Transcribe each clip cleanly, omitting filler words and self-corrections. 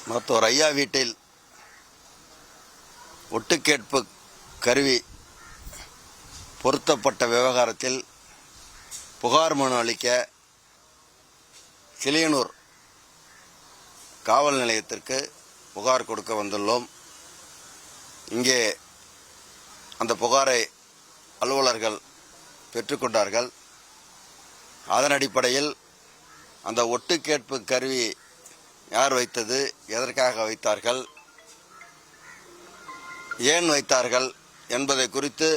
மருத்துவர் ஐயா வீட்டில் ஒட்டுக்கேட்பு கருவி பொருத்தப்பட்ட விவகாரத்தில் புகார் மனு அளிக்க கிளியனூர் காவல் நிலையத்திற்கு புகார் கொடுக்க வந்துள்ளோம். இங்கே அந்த புகாரை அலுவலர்கள் பெற்றுக்கொண்டார்கள். அதன் அடிப்படையில் அந்த ஒட்டுக்கேட்பு கருவி யார் வைத்தது, எதற்காக வைத்தார்கள், ஏன் வைத்தார்கள் என்பதை குறித்து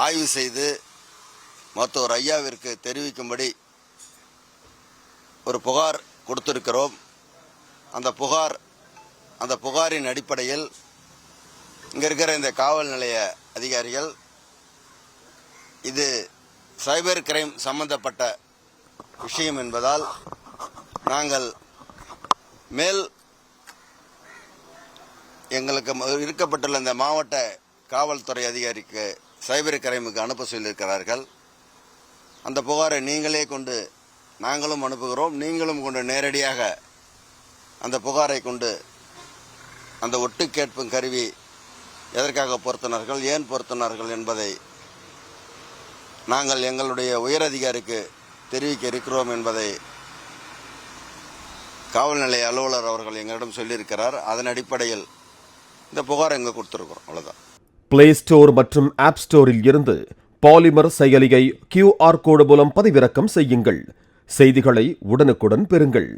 ஆய்வு செய்து மருத்துவர் ஐயாவிற்கு தெரிவிக்கும்படி ஒரு புகார் கொடுத்திருக்கிறோம். அந்த புகாரின் அடிப்படையில் இங்கே இருக்கிற இந்த காவல் நிலைய அதிகாரிகள் இது சைபர் கிரைம் சம்பந்தப்பட்ட விஷயம் என்பதால் நாங்கள் மேல் எங்களுக்கு இருக்கப்பட்டுள்ள இந்த மாவட்ட காவல்துறை அதிகாரிக்கு சைபர் கிரைமுக்கு அனுப்ப சொல்லியிருக்கிறார்கள். அந்த புகாரை நீங்களே கொண்டு நாங்களும் அனுப்புகிறோம், நீங்களும் கொண்டு நேரடியாக அந்த புகாரை கொண்டு அந்த ஒட்டு கேட்பும் கருவி எதற்காக பொருத்தினார்கள், ஏன் பொருத்தினார்கள் என்பதை நாங்கள் எங்களுடைய உயரதிகாரிக்கு தெரிவிக்க இருக்கிறோம் என்பதை காவல் நிலைய அலுவலர் அவர்கள் எங்களிடம் சொல்லியிருக்கிறார். அதன் அடிப்படையில் இந்த புகார் எங்க கொடுத்திருக்கிறோம். அவ்வளவுதான். பிளே ஸ்டோர் மற்றும் ஆப் ஸ்டோரில் இருந்து பாலிமர் செயலியை QR கோடு மூலம் பதிவிறக்கம் செய்யுங்கள். செய்திகளை உடனுக்குடன் பெறுங்கள்.